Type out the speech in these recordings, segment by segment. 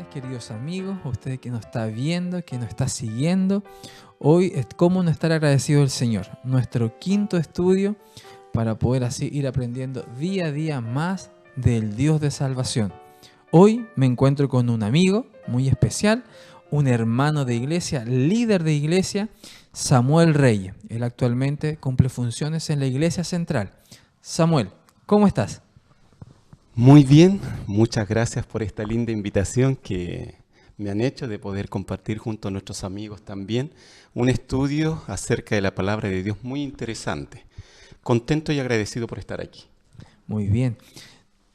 queridos amigos, usted que nos está viendo, que nos está siguiendo. Hoy es cómo no estar agradecido al Señor. Nuestro quinto estudio para poder así ir aprendiendo día a día más del Dios de salvación. Hoy me encuentro con un amigo muy especial, un hermano de iglesia, líder de iglesia, Samuel Reyes. Él actualmente cumple funciones en la iglesia central. Samuel, ¿cómo estás? Muy bien, muchas gracias por esta linda invitación que me han hecho de poder compartir junto a nuestros amigos también un estudio acerca de la palabra de Dios muy interesante. Contento y agradecido por estar aquí. Muy bien.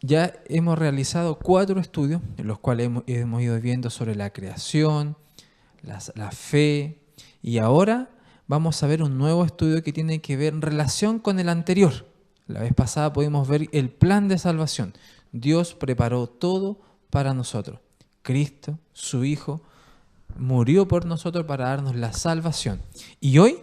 Ya hemos realizado 4 estudios en los cuales hemos ido viendo sobre la creación, la fe, y ahora vamos a ver un nuevo estudio que tiene que ver en relación con el anterior. La vez pasada pudimos ver el plan de salvación. Dios preparó todo para nosotros. Cristo, su Hijo, murió por nosotros para darnos la salvación. Y hoy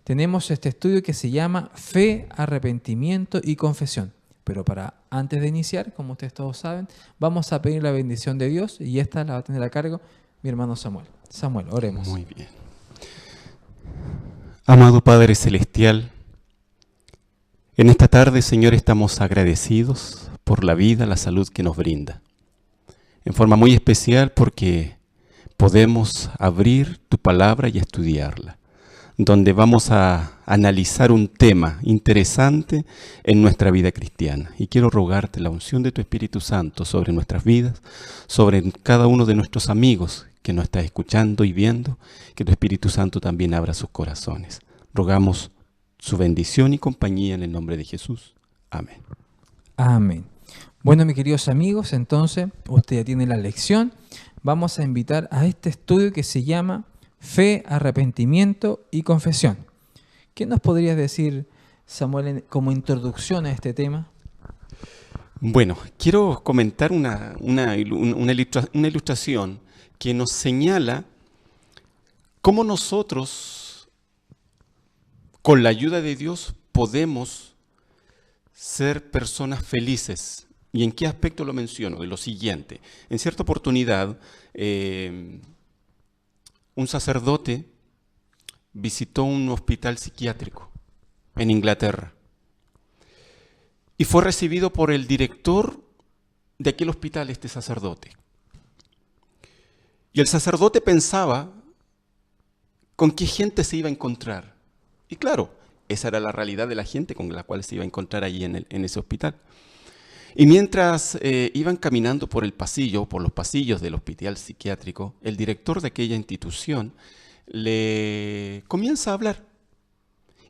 tenemos este estudio que se llama Fe, Arrepentimiento y Confesión. Pero antes de iniciar, como ustedes todos saben, vamos a pedir la bendición de Dios y esta la va a tener a cargo mi hermano Samuel. Samuel, oremos. Muy bien. Amado Padre Celestial, en esta tarde, Señor, estamos agradecidos por la vida, la salud que nos brinda. En forma muy especial porque podemos abrir tu palabra y estudiarla, donde vamos a analizar un tema interesante en nuestra vida cristiana. Y quiero rogarte la unción de tu Espíritu Santo sobre nuestras vidas, sobre cada uno de nuestros amigos que nos está escuchando y viendo, que tu Espíritu Santo también abra sus corazones. Rogamos su bendición y compañía en el nombre de Jesús. Amén. Amén. Bueno, mis queridos amigos, entonces, usted ya tiene la lección. Vamos a invitar a este estudio que se llama Fe, Arrepentimiento y Confesión. ¿Qué nos podrías decir, Samuel, como introducción a este tema? Bueno, quiero comentar una ilustración que nos señala cómo nosotros, con la ayuda de Dios, podemos ser personas felices. ¿Y en qué aspecto lo menciono? De lo siguiente. En cierta oportunidad, un sacerdote visitó un hospital psiquiátrico en Inglaterra y fue recibido por el director de aquel hospital, este sacerdote. Y el sacerdote pensaba con qué gente se iba a encontrar. Y claro, esa era la realidad de la gente con la cual se iba a encontrar allí en ese hospital. Y mientras iban caminando por los pasillos del hospital psiquiátrico, el director de aquella institución le comienza a hablar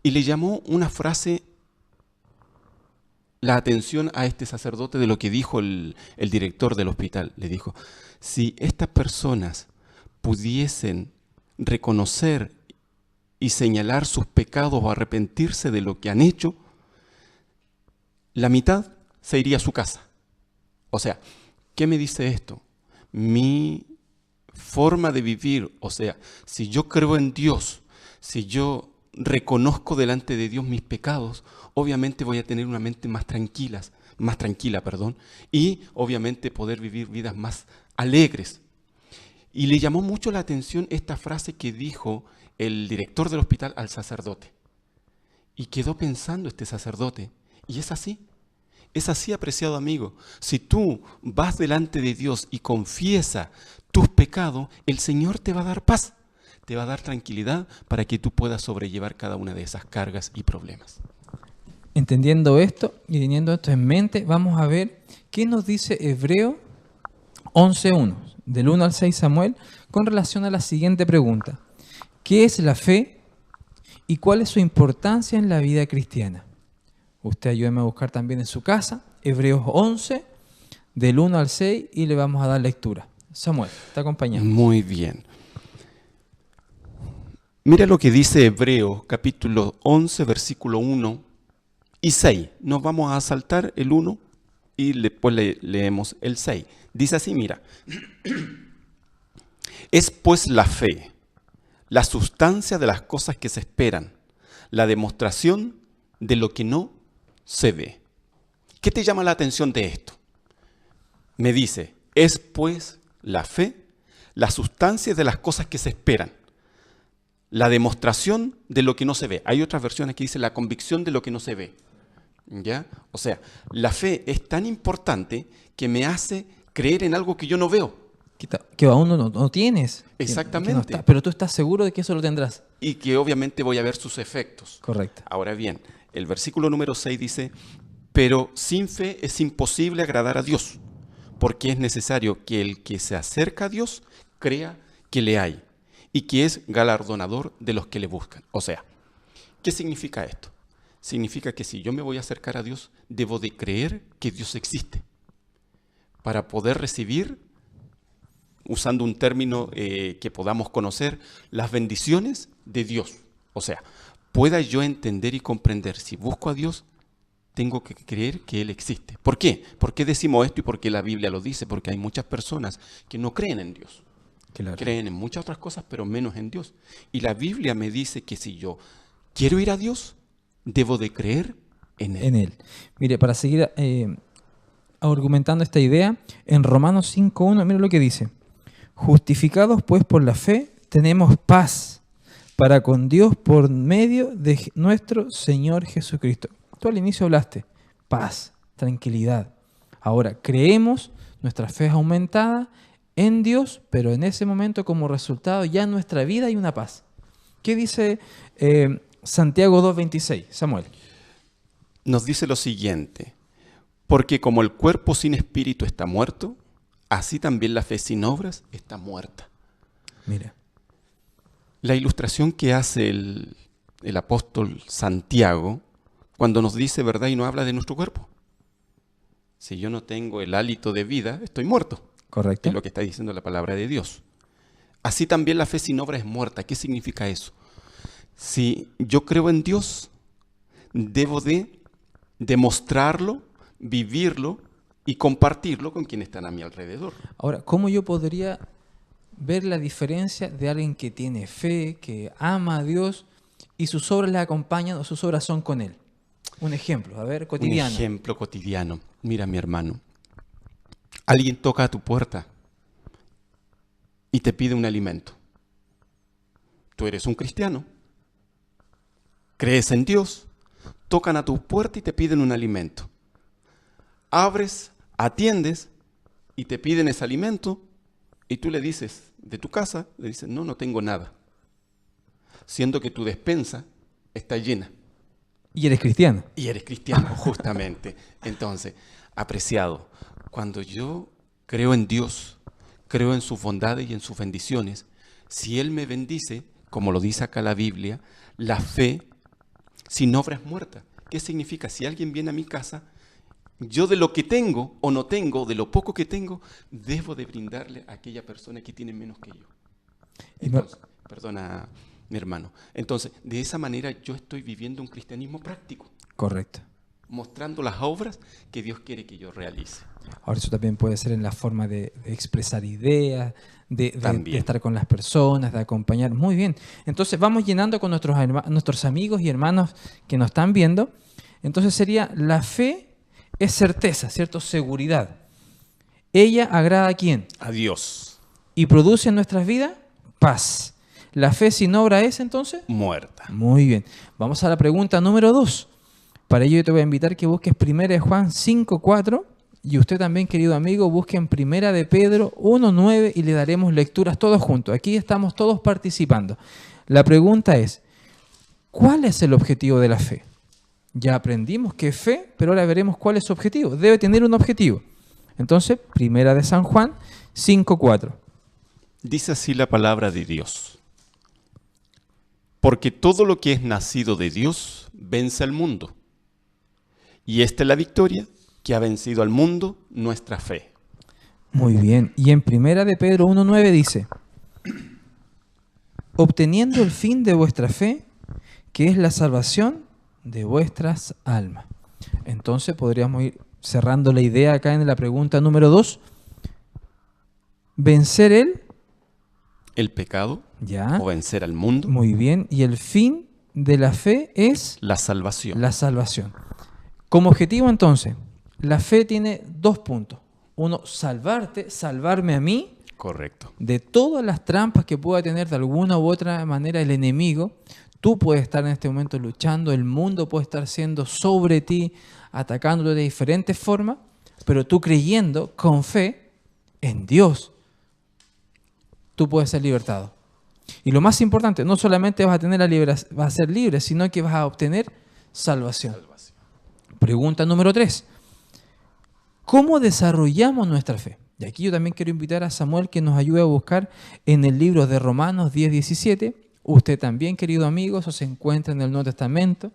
y le llamó una frase la atención a este sacerdote de lo que dijo el director del hospital. Le dijo, si estas personas pudiesen reconocer y señalar sus pecados o arrepentirse de lo que han hecho, la mitad se iría a su casa. O sea, ¿qué me dice esto? Mi forma de vivir, o sea, si yo creo en Dios, si yo reconozco delante de Dios mis pecados, obviamente voy a tener una mente más tranquila, y obviamente poder vivir vidas más alegres. Y le llamó mucho la atención esta frase que dijo el director del hospital al sacerdote. Y quedó pensando este sacerdote, y es así, apreciado amigo. Si tú vas delante de Dios y confiesas tus pecados, el Señor te va a dar paz, te va a dar tranquilidad para que tú puedas sobrellevar cada una de esas cargas y problemas. Entendiendo esto y teniendo esto en mente, vamos a ver qué nos dice Hebreo 11.1, del 1 al 6 Samuel, con relación a la siguiente pregunta. ¿Qué es la fe y cuál es su importancia en la vida cristiana? Usted ayúdeme a buscar también en su casa, Hebreos 11, del 1 al 6, y le vamos a dar lectura. Samuel, te acompañamos. Muy bien. Mira lo que dice Hebreos, capítulo 11, versículo 1 y 6. Nos vamos a saltar el 1 y después leemos el 6. Dice así, mira. Es pues la fe, la sustancia de las cosas que se esperan, la demostración de lo que no se ve. ¿Qué te llama la atención de esto? Me dice, es pues la fe, la sustancia de las cosas que se esperan, la demostración de lo que no se ve. Hay otras versiones que dicen la convicción de lo que no se ve. ¿Ya? O sea, la fe es tan importante que me hace creer en algo que yo no veo. Que aún no tienes. Exactamente. Que no está, pero tú estás seguro de que eso lo tendrás. Y que obviamente voy a ver sus efectos. Correcto. Ahora bien, el versículo número 6 dice, pero sin fe es imposible agradar a Dios, porque es necesario que el que se acerca a Dios crea que le hay y que es galardonador de los que le buscan. O sea, ¿qué significa esto? Significa que si yo me voy a acercar a Dios, debo de creer que Dios existe para poder recibir, usando un término que podamos conocer, las bendiciones de Dios. O sea, pueda yo entender y comprender, si busco a Dios, tengo que creer que Él existe. ¿Por qué? ¿Por qué decimos esto y por qué la Biblia lo dice? Porque hay muchas personas que no creen en Dios. Claro. Creen en muchas otras cosas, pero menos en Dios. Y la Biblia me dice que si yo quiero ir a Dios, debo de creer en Él. En Él. Mire, para seguir argumentando esta idea, en Romanos 5.1, mira lo que dice. Justificados pues por la fe, tenemos paz para con Dios por medio de nuestro Señor Jesucristo. Tú al inicio hablaste, paz, tranquilidad. Ahora, creemos, nuestra fe es aumentada en Dios, pero en ese momento como resultado ya en nuestra vida hay una paz. ¿Qué dice Santiago 2.26? Samuel. Nos dice lo siguiente, porque como el cuerpo sin espíritu está muerto, así también la fe sin obras está muerta. Mira. La ilustración que hace el apóstol Santiago, cuando nos dice verdad y no habla de nuestro cuerpo. Si yo no tengo el hálito de vida, estoy muerto. Correcto. Es lo que está diciendo la palabra de Dios. Así también la fe sin obra es muerta. ¿Qué significa eso? Si yo creo en Dios, debo de demostrarlo, vivirlo y compartirlo con quienes están a mi alrededor. Ahora, ¿cómo yo podría ver la diferencia de alguien que tiene fe, que ama a Dios y sus obras le acompañan o sus obras son con Él? Un ejemplo, a ver, cotidiano. Un ejemplo cotidiano. Mira, mi hermano, alguien toca a tu puerta y te pide un alimento. Tú eres un cristiano, crees en Dios, tocan a tu puerta y te piden un alimento. Abres, atiendes y te piden ese alimento y tú le dices de tu casa, le dices, no tengo nada. Siendo que tu despensa está llena. Y eres cristiano. Y eres cristiano, justamente. Entonces, apreciado, cuando yo creo en Dios, creo en sus bondades y en sus bendiciones, si Él me bendice, como lo dice acá la Biblia, la fe sin obra es muerta. ¿Qué significa? Si alguien viene a mi casa, yo de lo que tengo o no tengo, de lo poco que tengo, debo de brindarle a aquella persona que tiene menos que yo. Entonces, perdona, mi hermano. Entonces, de esa manera yo estoy viviendo un cristianismo práctico. Correcto. Mostrando las obras que Dios quiere que yo realice. Ahora eso también puede ser en la forma de expresar ideas, de estar con las personas, de acompañar. Muy bien. Entonces vamos llenando con nuestros amigos y hermanos que nos están viendo. Entonces sería, la fe es certeza, ¿cierto? Seguridad. Ella agrada ¿a quién? A Dios. Y produce en nuestras vidas paz. ¿La fe sin obra es entonces? Muerta. Muy bien. Vamos a la pregunta número 2. Para ello yo te voy a invitar que busques 1 Juan 5.4 y usted también, querido amigo, busque en 1 de Pedro 1.9 y le daremos lecturas todos juntos. Aquí estamos todos participando. La pregunta es, ¿cuál es el objetivo de la fe? Ya aprendimos que es fe, pero ahora veremos cuál es su objetivo. Debe tener un objetivo. Entonces, 1 de San Juan 5.4. Dice así la palabra de Dios. Porque todo lo que es nacido de Dios vence al mundo. Y esta es la victoria que ha vencido al mundo, nuestra fe. Muy bien. Y en 1 de Pedro 1.9 dice, obteniendo el fin de vuestra fe, que es la salvación de vuestras almas. Entonces podríamos ir cerrando la idea acá en la pregunta número 2. Vencer el pecado, ya, o vencer al mundo. Muy bien. Y el fin de la fe es la salvación. La salvación. Como objetivo, entonces, la fe tiene 2 puntos. Uno, salvarte, salvarme a mí. Correcto. De todas las trampas que pueda tener de alguna u otra manera el enemigo, tú puedes estar en este momento luchando, el mundo puede estar siendo sobre ti, atacándolo de diferentes formas, pero tú creyendo con fe en Dios, tú puedes ser libertado. Y lo más importante, no solamente vas a ser libre, sino que vas a obtener salvación. Pregunta número 3. ¿Cómo desarrollamos nuestra fe? Y aquí yo también quiero invitar a Samuel que nos ayude a buscar en el libro de Romanos 10:17. Usted también, querido amigo, eso se encuentra en el Nuevo Testamento.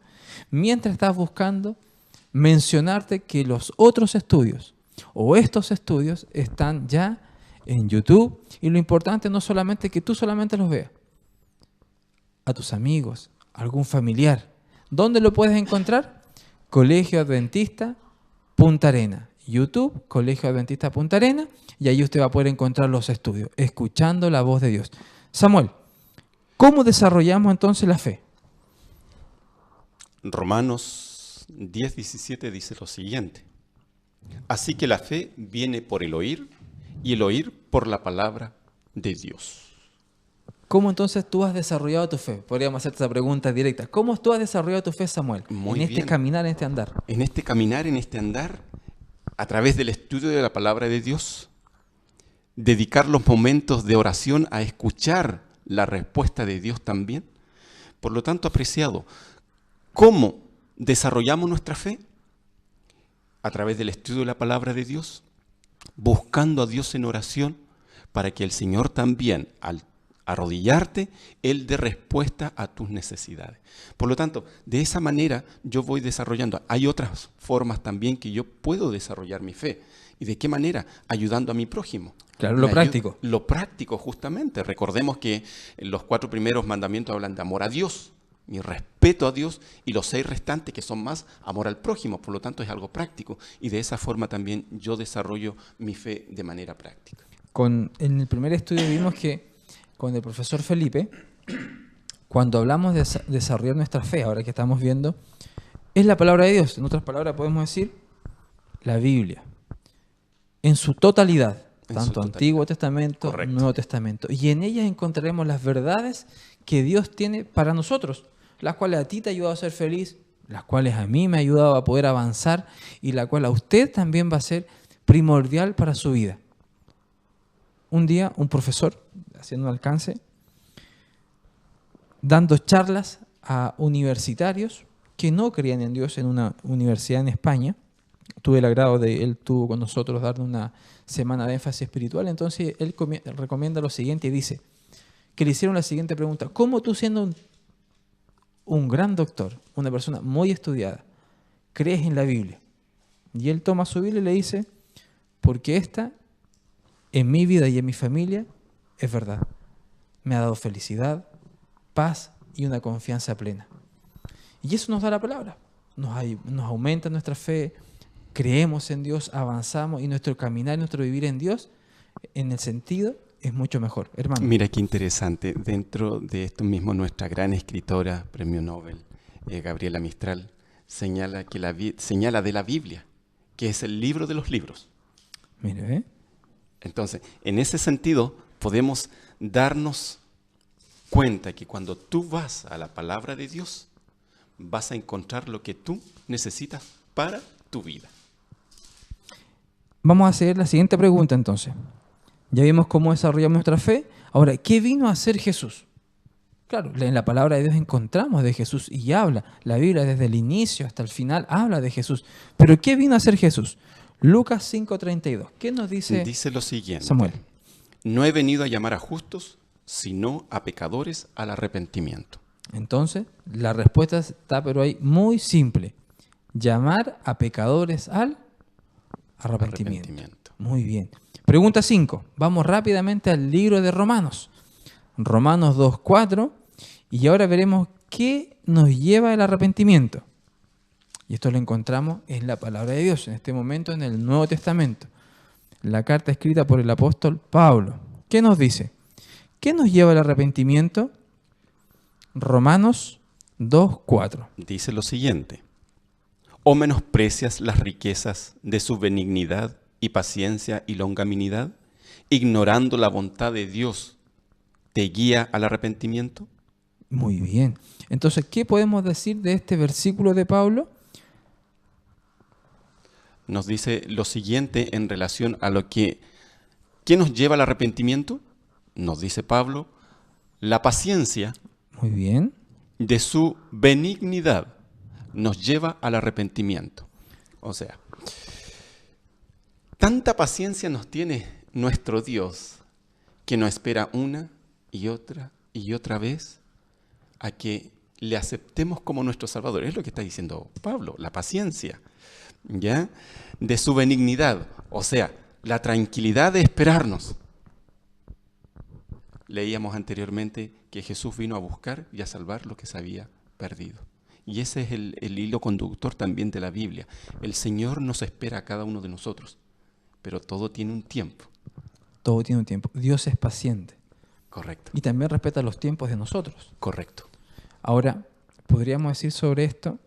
Mientras estás buscando, mencionarte que los otros estudios o estos estudios están ya en YouTube. Y lo importante no solamente que tú solamente los veas, a tus amigos, a algún familiar. ¿Dónde lo puedes encontrar? Colegio Adventista Punta Arena. YouTube, Colegio Adventista Punta Arena, y ahí usted va a poder encontrar los estudios, escuchando la voz de Dios. Samuel, ¿cómo desarrollamos entonces la fe? Romanos 10:17 dice lo siguiente. Así que la fe viene por el oír, y el oír por la palabra de Dios. ¿Cómo entonces tú has desarrollado tu fe? Podríamos hacerte esa pregunta directa. ¿Cómo tú has desarrollado tu fe, Samuel? Muy en este bien. caminar, en este andar. En este caminar, en este andar, a través del estudio de la palabra de Dios, dedicar los momentos de oración a escuchar la respuesta de Dios también. Por lo tanto, apreciado, ¿cómo desarrollamos nuestra fe? A través del estudio de la palabra de Dios, buscando a Dios en oración, para que el Señor también, al arrodillarte, Él dé respuesta a tus necesidades. Por lo tanto, de esa manera yo voy desarrollando. Hay otras formas también que yo puedo desarrollar mi fe. ¿Y de qué manera? Ayudando a mi prójimo. Claro, lo práctico. Lo práctico, justamente. Recordemos que los 4 primeros mandamientos hablan de amor a Dios, mi respeto a Dios, y los 6 restantes, que son más amor al prójimo. Por lo tanto, es algo práctico. Y de esa forma también yo desarrollo mi fe de manera práctica. En el primer estudio vimos que con el profesor Felipe, cuando hablamos de desarrollar nuestra fe, ahora que estamos viendo, es la palabra de Dios. En otras palabras, podemos decir la Biblia, en su totalidad, tanto Antiguo Testamento, Correcto. Nuevo Testamento. Y en ellas encontraremos las verdades que Dios tiene para nosotros, las cuales a ti te ha ayudado a ser feliz, las cuales a mí me ha ayudado a poder avanzar y la cual a usted también va a ser primordial para su vida. Un día, un profesor, haciendo un alcance, dando charlas a universitarios que no creían en Dios en una universidad en España. Tuve el agrado de él tuvo con nosotros darle una semana de énfasis espiritual. Entonces él recomienda lo siguiente y dice que le hicieron la siguiente pregunta: ¿cómo tú, siendo un gran doctor, una persona muy estudiada, crees en la Biblia? Y él toma su Biblia y le dice: porque esta en mi vida y en mi familia es verdad. Me ha dado felicidad, paz y una confianza plena. Y eso nos da la palabra. Nos aumenta nuestra fe, creemos en Dios, avanzamos y nuestro caminar, nuestro vivir en Dios, en el sentido, es mucho mejor. Hermano. Mira qué interesante. Dentro de esto mismo, nuestra gran escritora, premio Nobel, Gabriela Mistral, señala de la Biblia, que es el libro de los libros. Mire, ¿eh? Entonces, en ese sentido, podemos darnos cuenta que cuando tú vas a la palabra de Dios, vas a encontrar lo que tú necesitas para tu vida. Vamos a hacer la siguiente pregunta entonces. Ya vimos cómo desarrollamos nuestra fe. Ahora, ¿qué vino a hacer Jesús? Claro, en la palabra de Dios encontramos de Jesús y habla. La Biblia desde el inicio hasta el final habla de Jesús. Pero ¿qué vino a hacer Jesús? Lucas 5:32. ¿Qué nos dice? Dice lo siguiente: Samuel. No he venido a llamar a justos, sino a pecadores al arrepentimiento. Entonces, la respuesta está pero ahí muy simple. Llamar a pecadores al arrepentimiento. Muy bien. Pregunta 5. Vamos rápidamente al libro de Romanos. Romanos 2:4. Y ahora veremos qué nos lleva al arrepentimiento. Y esto lo encontramos en la palabra de Dios, en este momento en el Nuevo Testamento. La carta escrita por el apóstol Pablo. ¿Qué nos dice? ¿Qué nos lleva al arrepentimiento? Romanos 2:4. Dice lo siguiente: ¿O menosprecias las riquezas de su benignidad y paciencia y longanimidad, ignorando la voluntad de Dios, te guía al arrepentimiento? Muy bien. Entonces, ¿qué podemos decir de este versículo de Pablo? Nos dice lo siguiente en relación a lo que... ¿Qué nos lleva al arrepentimiento? Nos dice Pablo, la paciencia Muy bien. de su benignidad nos lleva al arrepentimiento. O sea, tanta paciencia nos tiene nuestro Dios que nos espera una y otra vez a que le aceptemos como nuestro Salvador. Es lo que está diciendo Pablo, la paciencia, ¿ya? De su benignidad, o sea, la tranquilidad de esperarnos. Leíamos anteriormente que Jesús vino a buscar y a salvar lo que se había perdido. Y ese es el hilo conductor también de la Biblia. El Señor nos espera a cada uno de nosotros, pero todo tiene un tiempo. Todo tiene un tiempo. Dios es paciente. Correcto. Y también respeta los tiempos de nosotros. Correcto. Ahora, podríamos decir sobre esto,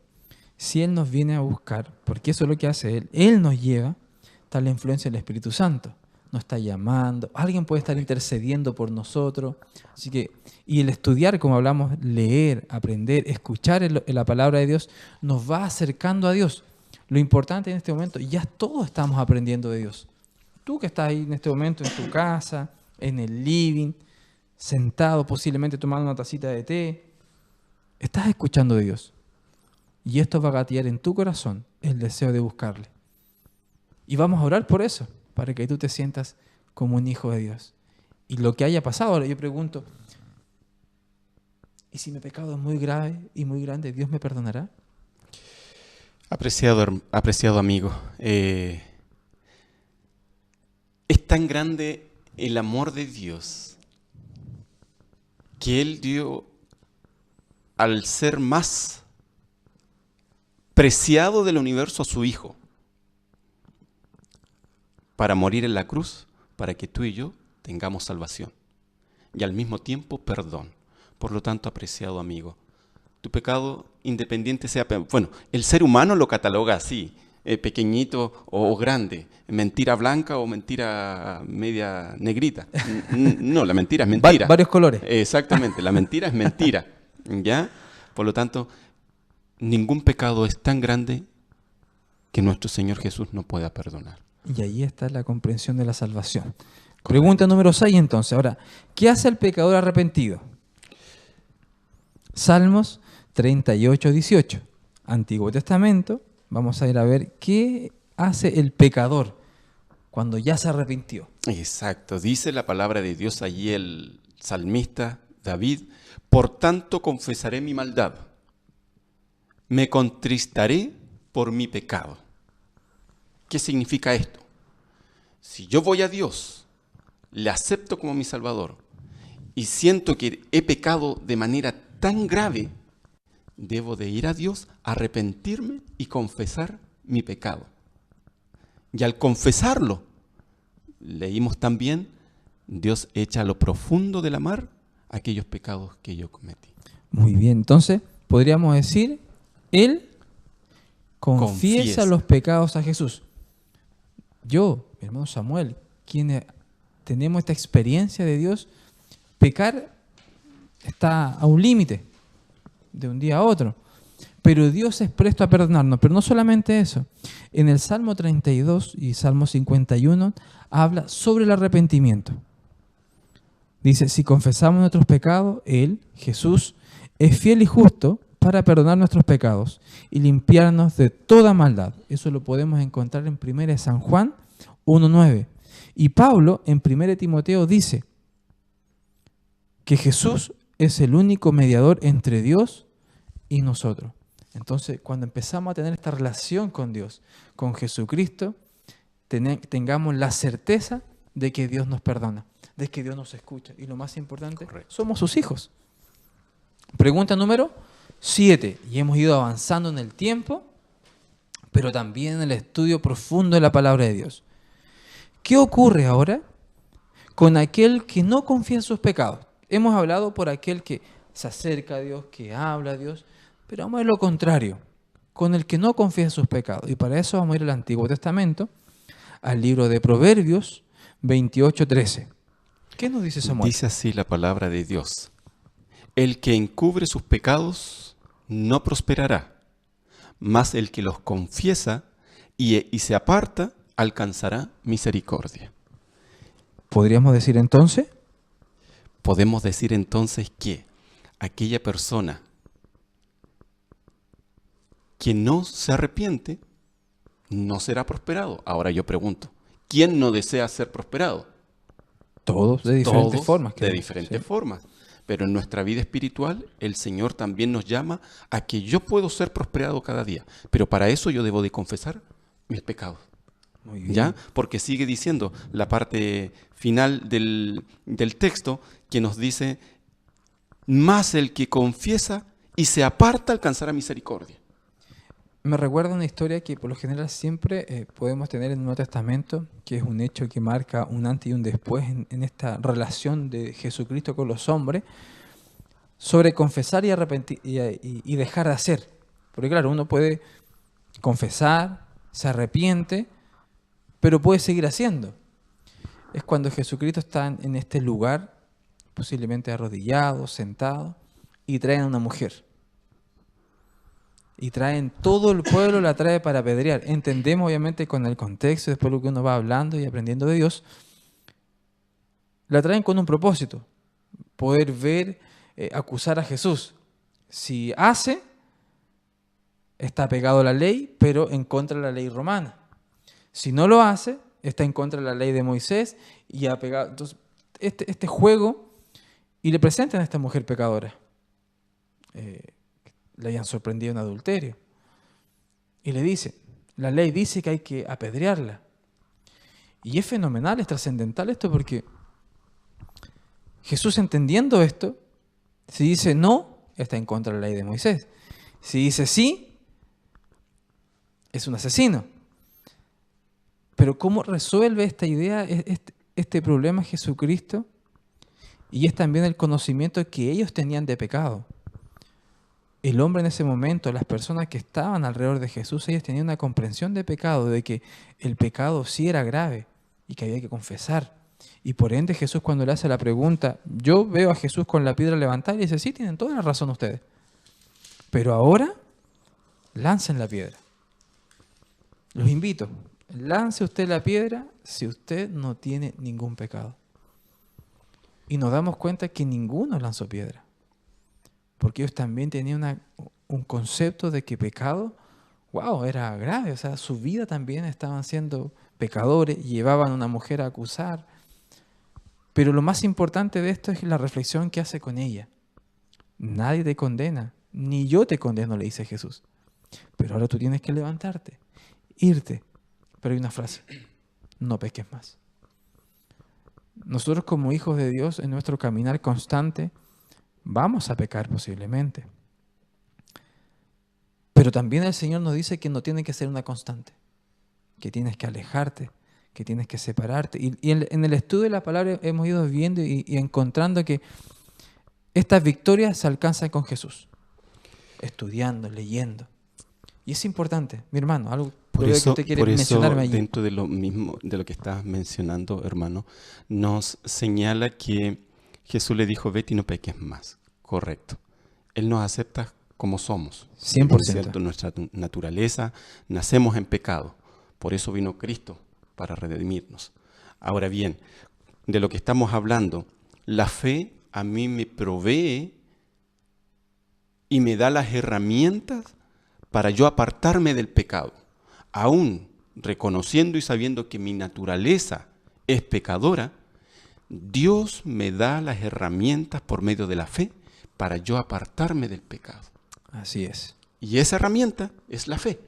si Él nos viene a buscar, porque eso es lo que hace Él nos lleva, está la influencia del Espíritu Santo. Nos está llamando, alguien puede estar intercediendo por nosotros. Así que, y el estudiar, como hablamos, leer, aprender, escuchar la palabra de Dios, nos va acercando a Dios. Lo importante en este momento, ya todos estamos aprendiendo de Dios. Tú que estás ahí en este momento en tu casa, en el living, sentado posiblemente tomando una tacita de té, estás escuchando de Dios. Y esto va a gatillar en tu corazón el deseo de buscarle. Y vamos a orar por eso, para que tú te sientas como un hijo de Dios. Y lo que haya pasado, ahora yo pregunto, ¿y si mi pecado es muy grave y muy grande, Dios me perdonará? Apreciado amigo, es tan grande el amor de Dios que Él dio al ser más preciado del universo a su Hijo para morir en la cruz, para que tú y yo tengamos salvación y al mismo tiempo perdón. Por lo tanto, apreciado amigo, tu pecado, independiente sea... Bueno, el ser humano lo cataloga así, pequeñito o grande, mentira blanca o mentira media negrita. No, la mentira es mentira. Varios colores. Exactamente, la mentira es mentira, ¿ya? Por lo tanto, ningún pecado es tan grande que nuestro Señor Jesús no pueda perdonar. Y ahí está la comprensión de la salvación. Correcto. Pregunta número 6 entonces. Ahora, ¿qué hace el pecador arrepentido? Salmos 38, 18. Antiguo Testamento. Vamos a ir a ver qué hace el pecador cuando ya se arrepintió. Exacto. Dice la palabra de Dios allí el salmista David: por tanto confesaré mi maldad, me contristaré por mi pecado. ¿Qué significa esto? Si yo voy a Dios, le acepto como mi Salvador y siento que he pecado de manera tan grave, debo de ir a Dios, arrepentirme y confesar mi pecado. Y al confesarlo, leímos también, Dios echa a lo profundo de la mar aquellos pecados que yo cometí. Muy bien, entonces podríamos decir, Él confiesa los pecados a Jesús. Yo, mi hermano Samuel, quienes tenemos esta experiencia de Dios, pecar está a un límite, de un día a otro. Pero Dios es presto a perdonarnos. Pero no solamente eso. En el Salmo 32 y Salmo 51 habla sobre el arrepentimiento. Dice, si confesamos nuestros pecados, Él, Jesús, es fiel y justo para perdonar nuestros pecados y limpiarnos de toda maldad. Eso lo podemos encontrar en 1 San Juan 1:9. Y Pablo en 1 Timoteo dice que Jesús es el único mediador entre Dios y nosotros. Entonces, cuando empezamos a tener esta relación con Dios, con Jesucristo, tengamos la certeza de que Dios nos perdona, de que Dios nos escucha. Y lo más importante, correcto, somos sus hijos. Pregunta número 7. Y hemos ido avanzando en el tiempo, pero también en el estudio profundo de la palabra de Dios. ¿Qué ocurre ahora con aquel que no confía en sus pecados? Hemos hablado por aquel que se acerca a Dios, que habla a Dios, pero vamos a ver lo contrario, con el que no confía en sus pecados. Y para eso vamos a ir al Antiguo Testamento, al libro de Proverbios, 28:13. ¿Qué nos dice Samuel? Dice así la palabra de Dios. El que encubre sus pecados no prosperará, mas el que los confiesa y se aparta alcanzará misericordia. ¿Podríamos decir entonces? Podemos decir entonces que aquella persona que no se arrepiente no será prosperado. Ahora yo pregunto, ¿quién no desea ser prosperado? Todos de diferentes Todos formas. de diferentes formas. Pero en nuestra vida espiritual, el Señor también nos llama a que yo puedo ser prosperado cada día. Pero para eso yo debo de confesar mis pecados. Muy bien. ¿Ya? Porque sigue diciendo la parte final del texto que nos dice, más el que confiesa y se aparta alcanzará misericordia. Me recuerda una historia que por lo general siempre podemos tener en el Nuevo Testamento, que es un hecho que marca un antes y un después en esta relación de Jesucristo con los hombres, sobre confesar y arrepentir y dejar de hacer. Porque claro, uno puede confesar, se arrepiente, pero puede seguir haciendo. Es cuando Jesucristo está en este lugar, posiblemente arrodillado, sentado, y traen a una mujer. Y traen todo el pueblo, la trae para apedrear. Entendemos obviamente con el contexto, después lo que uno va hablando y aprendiendo de Dios, la traen con un propósito, poder ver, acusar a Jesús. Si hace, está pegado a la ley, pero en contra de la ley romana. Si no lo hace, está en contra de la ley de Moisés y ha pegado. Entonces, este juego, y le presentan a esta mujer pecadora. Le habían sorprendido en adulterio. Y le dice, la ley dice que hay que apedrearla. Y es fenomenal, es trascendental esto porque Jesús, entendiendo esto, si dice no, está en contra de la ley de Moisés. Si dice sí, es un asesino. Pero ¿cómo resuelve esta idea, este problema Jesucristo? Y es también el conocimiento que ellos tenían de pecado. El hombre en ese momento, las personas que estaban alrededor de Jesús, ellos tenían una comprensión de pecado, de que el pecado sí era grave y que había que confesar. Y por ende Jesús, cuando le hace la pregunta, yo veo a Jesús con la piedra levantada y dice, sí, tienen toda la razón ustedes. Pero ahora, lancen la piedra. Los invito, lance usted la piedra si usted no tiene ningún pecado. Y nos damos cuenta que ninguno lanzó piedra. Porque ellos también tenían un concepto de que pecado, wow, era grave. O sea, su vida también estaban siendo pecadores y llevaban a una mujer a acusar. Pero lo más importante de esto es la reflexión que hace con ella. Nadie te condena, ni yo te condeno, le dice Jesús. Pero ahora tú tienes que levantarte, irte. Pero hay una frase, no peques más. Nosotros como hijos de Dios, en nuestro caminar constante, vamos a pecar posiblemente. Pero también el Señor nos dice que no tiene que ser una constante, que tienes que alejarte, que tienes que separarte. Y en el estudio de la palabra hemos ido viendo y encontrando que estas victorias se alcanzan con Jesús, estudiando, leyendo. Y es importante, mi hermano, algo Por que eso, usted quiere mencionarme allí. dentro de lo mismo, de lo que estás mencionando, hermano, nos señala que Jesús le dijo, vete y no peques más. Correcto. Él nos acepta como somos. 100%. ¿Cierto? Nuestra naturaleza, nacemos en pecado. Por eso vino Cristo, para redimirnos. Ahora bien, de lo que estamos hablando, la fe a mí me provee y me da las herramientas para yo apartarme del pecado. Aún reconociendo y sabiendo que mi naturaleza es pecadora, Dios me da las herramientas por medio de la fe para yo apartarme del pecado. Así es. Y esa herramienta es la fe.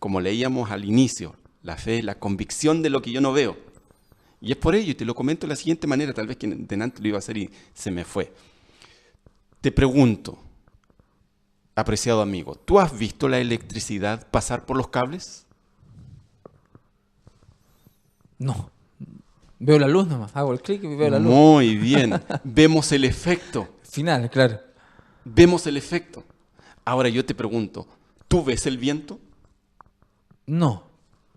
Como leíamos al inicio, la fe es la convicción de lo que yo no veo. Y es por ello, y te lo comento de la siguiente manera, tal vez que delante lo iba a hacer y se me fue. Te pregunto, apreciado amigo, ¿tú has visto la electricidad pasar por los cables? No. Veo la luz nomás, hago el clic y veo la luz. Muy bien, vemos el efecto. Final, claro. Vemos el efecto. Ahora yo te pregunto, ¿tú ves el viento? No.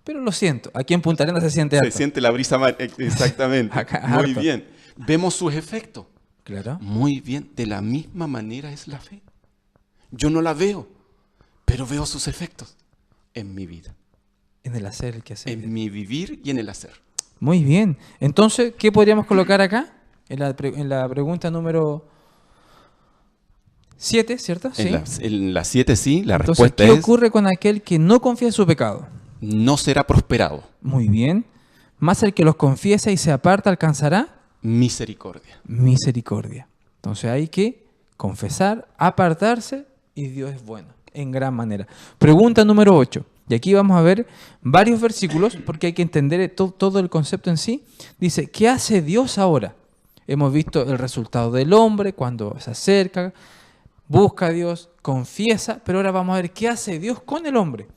pero lo siento. Aquí en Punta Arenas se siente Se harto. siente la brisa exactamente. Acá, Muy harto. bien. Vemos sus efectos. Claro. Muy bien. De la misma manera es la fe. Yo no la veo, pero veo sus efectos en mi vida, En el hacer, el que hacer. en mi vivir y en el hacer. Muy bien. Entonces, ¿qué podríamos colocar acá? En la pregunta número 7, ¿cierto? Sí. En la 7 sí, la Entonces, respuesta ¿qué es ocurre con aquel que no confía en su pecado? no será prosperado. Muy bien. Más el que los confiesa y se aparta alcanzará Misericordia. misericordia. Entonces hay que confesar, apartarse y Dios es bueno, en gran manera. Pregunta número 8. Y aquí vamos a ver varios versículos porque hay que entender todo el concepto en sí. Dice, ¿qué hace Dios ahora? Hemos visto el resultado del hombre cuando se acerca, busca a Dios, confiesa, pero ahora vamos a ver qué hace Dios con el hombre.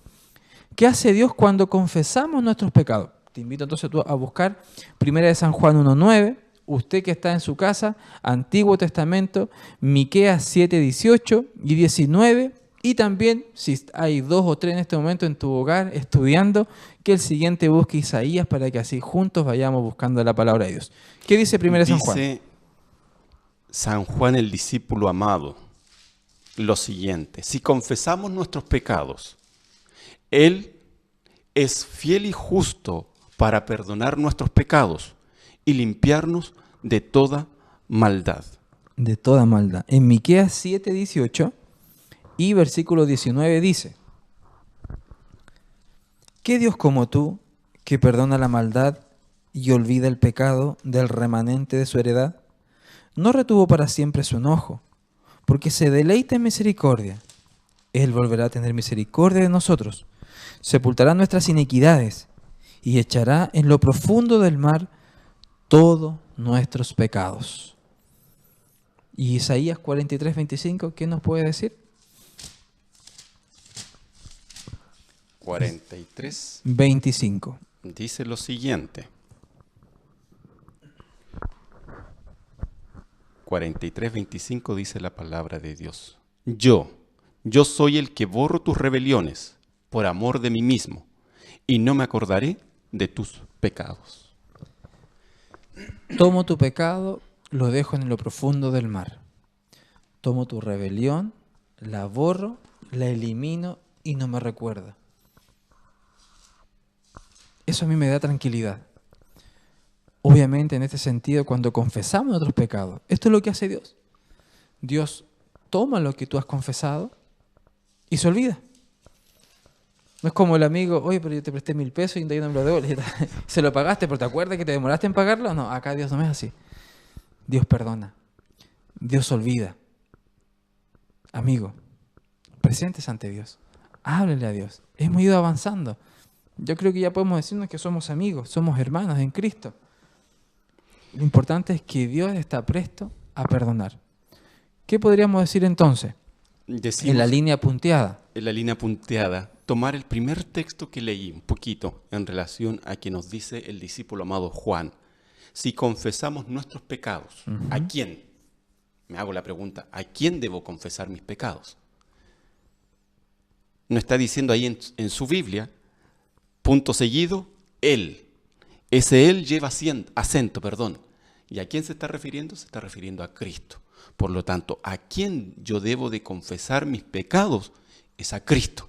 ¿Qué hace Dios cuando confesamos nuestros pecados? Te invito entonces tú a buscar 1 de San Juan 1:9, usted que está en su casa, Antiguo Testamento, Miqueas 7:18 y 19, y también, si hay 2 o 3 en este momento en tu hogar estudiando, que el siguiente busque Isaías para que así juntos vayamos buscando la palabra de Dios. ¿Qué dice 1 de San Juan? Dice San Juan el discípulo amado lo siguiente: si confesamos nuestros pecados, Él es fiel y justo para perdonar nuestros pecados y limpiarnos de toda maldad. De toda maldad. En Miqueas 7:18 y versículo 19 dice, ¿qué Dios como tú, que perdona la maldad y olvida el pecado del remanente de su heredad? No retuvo para siempre su enojo, porque se deleita en misericordia. Él volverá a tener misericordia de nosotros, sepultará nuestras iniquidades y echará en lo profundo del mar todos nuestros pecados. Y Isaías 43:25, ¿qué nos puede decir? 43 25. dice lo siguiente. 43:25 dice la palabra de Dios. Yo soy el que borro tus rebeliones por amor de mí mismo, y no me acordaré de tus pecados. Tomo tu pecado, lo dejo en lo profundo del mar. Tomo tu rebelión, la borro, la elimino y no me recuerda. Eso a mí me da tranquilidad. Obviamente, en este sentido, cuando confesamos nuestros pecados, esto es lo que hace Dios. Dios toma lo que tú has confesado y se olvida. No es como el amigo, oye, pero yo te presté 1.000 pesos y de ahí no me lo devuelves. Se lo pagaste, pero ¿te acuerdas que te demoraste en pagarlo? No, acá Dios no es así. Dios perdona. Dios olvida. Amigo, presentes ante Dios. Háblele a Dios. Hemos ido avanzando. Yo creo que ya podemos decirnos que somos amigos, somos hermanos en Cristo. Lo importante es que Dios está presto a perdonar. ¿Qué podríamos decir entonces? Decimos, En la línea punteada. en la línea punteada, tomar el primer texto que leí un poquito en relación a que nos dice el discípulo amado Juan. Si confesamos nuestros pecados, ¿a quién? Me hago la pregunta, ¿a quién debo confesar mis pecados? No está diciendo ahí en su Biblia, punto seguido, Él. Ese Él lleva acento. ¿Y a quién se está refiriendo? Se está refiriendo a Cristo. Por lo tanto, ¿a quién yo debo de confesar mis pecados? Es a Cristo.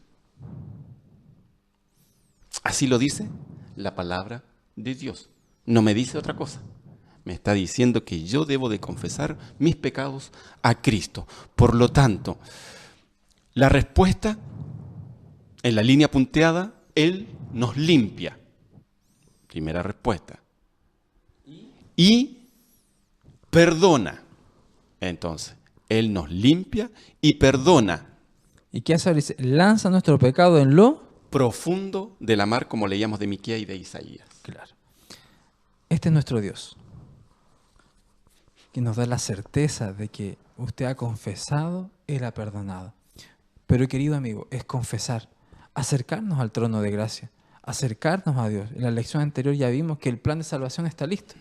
Así lo dice la palabra de Dios. No me dice otra cosa. Me está diciendo que yo debo de confesar mis pecados a Cristo. Por lo tanto, la respuesta en la línea punteada, Él nos limpia. Primera respuesta. Y perdona. Entonces, Él nos limpia y perdona. ¿Y qué hace? Dice, lanza nuestro pecado en lo Profundo de la mar, como leíamos de Miqueas y de Isaías. claro. Este es nuestro Dios, que nos da la certeza de que usted ha confesado, Él ha perdonado. Pero querido amigo, es confesar, acercarnos al trono de gracia, acercarnos a Dios. En la lección anterior ya vimos que el plan de salvación está listo.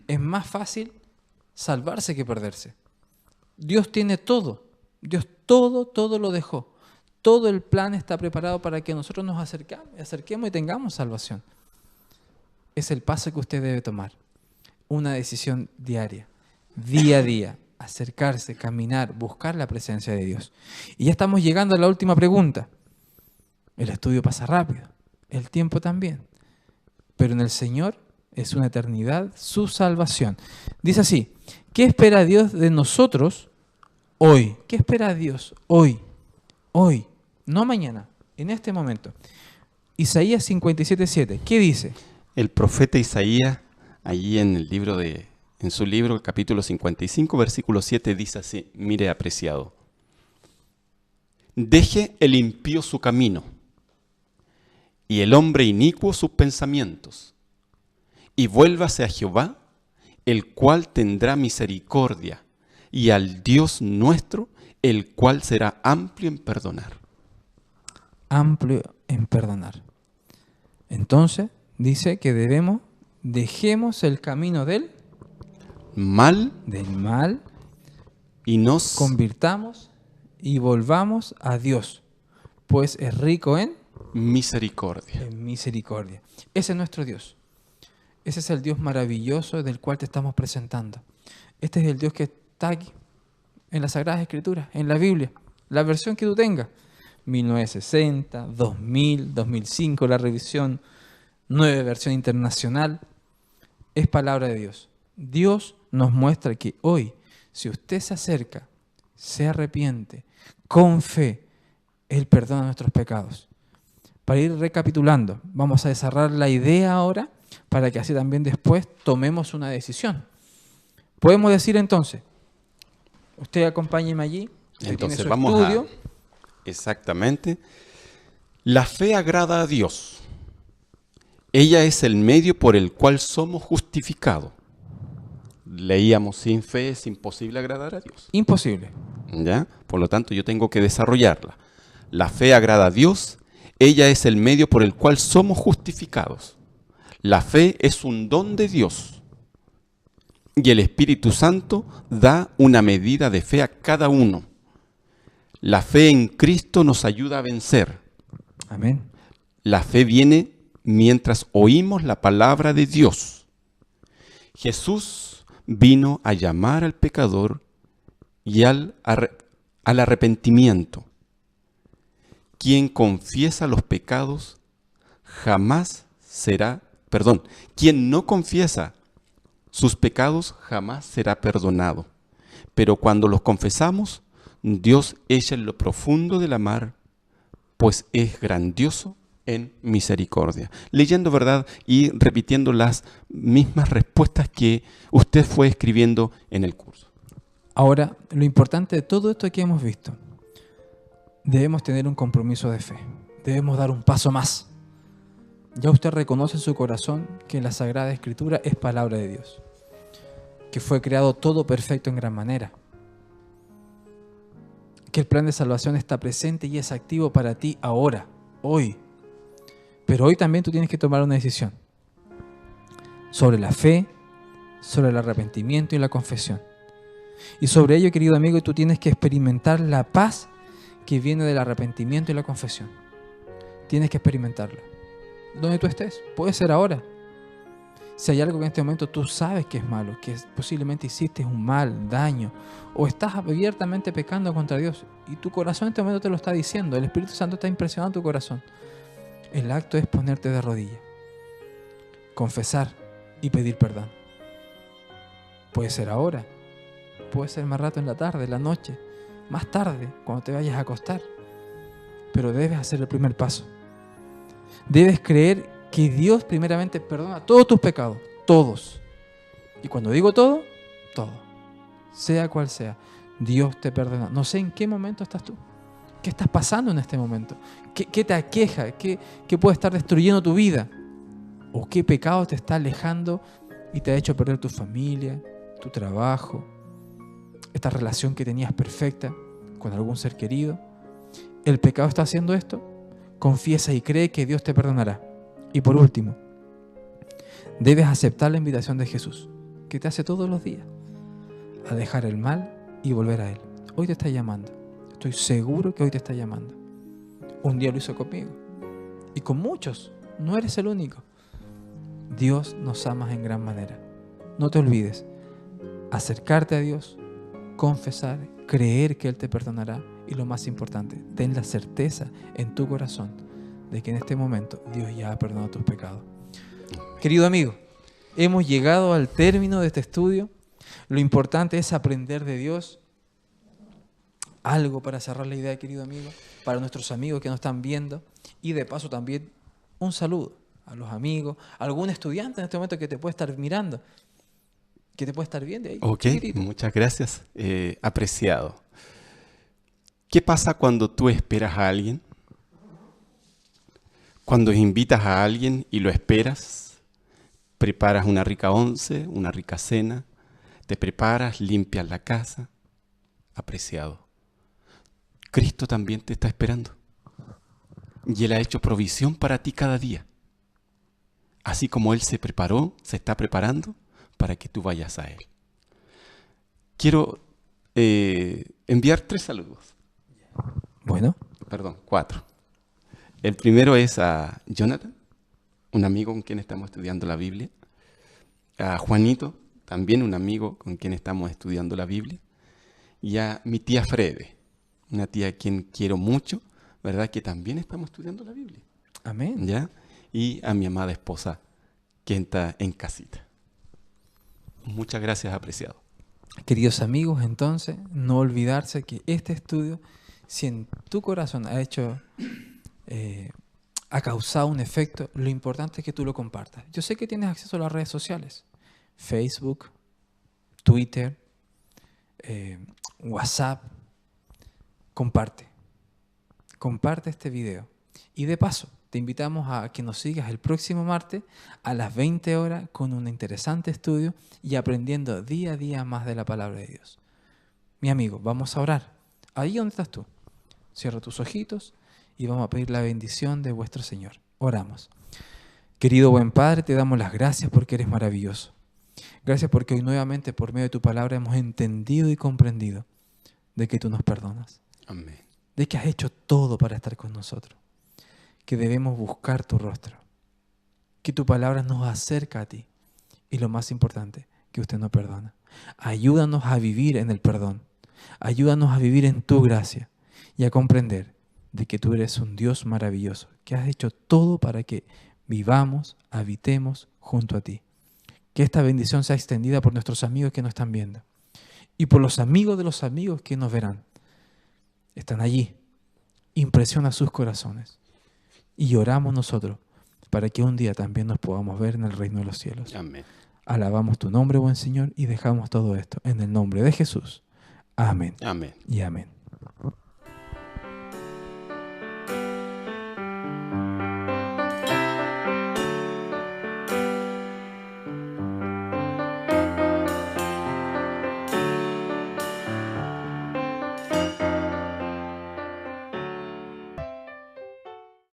Es más fácil salvarse que perderse. Dios tiene todo. Dios todo lo dejó. todo el plan está preparado para que nosotros nos acerquemos y tengamos salvación. Es el paso que usted debe tomar. Una decisión diaria, día a día, acercarse, caminar, buscar la presencia de Dios. Y ya estamos llegando a la última pregunta. El estudio pasa rápido, el tiempo también, pero en el Señor es una eternidad su salvación. Dice así, ¿qué espera Dios de nosotros hoy? ¿Qué espera Dios hoy? Hoy, no mañana, en este momento. Isaías 57:7, ¿qué dice? El profeta Isaías, allí en su libro, capítulo 55, versículo 7, dice así, mire apreciado, deje el impío su camino y el hombre inicuo sus pensamientos, y vuélvase a Jehová, el cual tendrá misericordia, y al Dios nuestro, el cual será amplio en perdonar. Amplio en perdonar. Entonces, dice que dejemos el camino del mal y nos convirtamos y volvamos a Dios, pues es rico en misericordia. Ese es nuestro Dios. Ese es el Dios maravilloso del cual te estamos presentando. Este es el Dios que está aquí, en las Sagradas Escrituras, en la Biblia, la versión que tú tengas. 1960, 2000, 2005, la revisión 9, versión internacional. Es palabra de Dios. Dios nos muestra que hoy, si usted se acerca, se arrepiente, con fe, Él perdona nuestros pecados. Para ir recapitulando, vamos a desarrollar la idea ahora para que así también después tomemos una decisión. Podemos decir entonces, usted acompáñeme allí, entonces tiene su vamos estudio. Exactamente. La fe agrada a Dios. Ella es el medio por el cual somos justificados. Leíamos, sin fe es imposible agradar a Dios. Imposible. ¿Ya? Por lo tanto, yo tengo que desarrollarla. La fe agrada a Dios. Ella es el medio por el cual somos justificados. La fe es un don de Dios. Y el Espíritu Santo da una medida de fe a cada uno. La fe en Cristo nos ayuda a vencer. Amén. La fe viene mientras oímos la palabra de Dios. Jesús vino a llamar al pecador y al arrepentimiento. Quien confiesa los pecados quien no confiesa sus pecados jamás será perdonado. Pero cuando los confesamos, Dios echa en lo profundo de la mar, pues es grandioso en misericordia. Leyendo, ¿verdad? Y repitiendo las mismas respuestas que usted fue escribiendo en el curso. Ahora, lo importante de todo esto que hemos visto, debemos tener un compromiso de fe. Debemos dar un paso más. Ya usted reconoce en su corazón que la Sagrada Escritura es palabra de Dios, que fue creado todo perfecto en gran manera, que el plan de salvación está presente y es activo para ti ahora, hoy. Pero hoy también tú tienes que tomar una decisión sobre la fe, sobre el arrepentimiento y la confesión. Y sobre ello, querido amigo, tú tienes que experimentar la paz que viene del arrepentimiento y la confesión. Tienes que experimentarlo. Donde tú estés, puede ser ahora. Si hay algo que en este momento tú sabes que es malo, que posiblemente hiciste un mal, daño, o estás abiertamente pecando contra Dios, y tu corazón en este momento te lo está diciendo, el Espíritu Santo está impresionando tu corazón, el acto es ponerte de rodillas, confesar y pedir perdón. Puede ser ahora, puede ser más rato en la tarde, en la noche, más tarde, cuando te vayas a acostar, pero debes hacer el primer paso. Debes creer que Dios primeramente perdona todos tus pecados, todos. Y cuando digo todo, todo. Sea cual sea, Dios te perdona. No sé en qué momento estás tú. ¿Qué estás pasando en este momento? ¿Qué te aqueja? ¿Qué puede estar destruyendo tu vida? ¿O qué pecado te está alejando y te ha hecho perder tu familia, tu trabajo, esta relación que tenías perfecta con algún ser querido? ¿El pecado está haciendo esto? Confiesa y cree que Dios te perdonará. Y por último, debes aceptar la invitación de Jesús, que te hace todos los días, a dejar el mal y volver a Él. Hoy te está llamando. Estoy seguro que hoy te está llamando. Un día lo hizo conmigo. Y con muchos. No eres el único. Dios nos ama en gran manera. No te olvides. Acercarte a Dios, confesar, creer que Él te perdonará. Y lo más importante, ten la certeza en tu corazón de que en este momento Dios ya ha perdonado tus pecados. Querido amigo, hemos llegado al término de este estudio. Lo importante es aprender de Dios. Algo para cerrar la idea, querido amigo, para nuestros amigos que nos están viendo. Y de paso también un saludo a los amigos, a algún estudiante en este momento que te puede estar mirando, que te puede estar viendo ahí. Ok, chiquitito. muchas gracias. Apreciado. ¿Qué pasa cuando tú esperas a alguien? Cuando invitas a alguien y lo esperas, preparas una rica once, una rica cena, te preparas, limpias la casa. Apreciado. Cristo también te está esperando. Y Él ha hecho provisión para ti cada día. Así como Él se preparó, se está preparando para que tú vayas a Él. Quiero enviar 3 saludos. Bueno, Perdón, 4. El primero es a Jonathan, un amigo con quien estamos estudiando la Biblia. A Juanito, también un amigo con quien estamos estudiando la Biblia. Y a mi tía Frede, una tía a quien quiero mucho, ¿verdad? Que también estamos estudiando la Biblia. amén. ¿Ya? Y a mi amada esposa, que está en casita. Muchas gracias, apreciado. Queridos amigos, entonces, no olvidarse que este estudio, si en tu corazón ha causado un efecto, lo importante es que tú lo compartas. Yo sé que tienes acceso a las redes sociales, Facebook, Twitter, WhatsApp. Comparte este video. Y de paso, te invitamos a que nos sigas el próximo martes a las 20 horas con un interesante estudio y aprendiendo día a día más de la palabra de Dios. Mi amigo, vamos a orar. Ahí donde estás tú. Cierra tus ojitos y vamos a pedir la bendición de vuestro Señor. Oramos. Querido buen Padre, te damos las gracias porque eres maravilloso. Gracias porque hoy nuevamente por medio de tu palabra hemos entendido y comprendido de que tú nos perdonas. Amén. De que has hecho todo para estar con nosotros. Que debemos buscar tu rostro. Que tu palabra nos acerca a ti. Y lo más importante, que usted nos perdona. Ayúdanos a vivir en el perdón. Ayúdanos a vivir en tu gracia. Y a comprender de que tú eres un Dios maravilloso. Que has hecho todo para que vivamos, habitemos junto a ti. Que esta bendición sea extendida por nuestros amigos que nos están viendo. Y por los amigos de los amigos que nos verán. Están allí. Impresiona sus corazones. Y oramos nosotros para que un día también nos podamos ver en el reino de los cielos. Amén. Alabamos tu nombre, buen Señor, y dejamos todo esto en el nombre de Jesús. Amén Amén. y amén.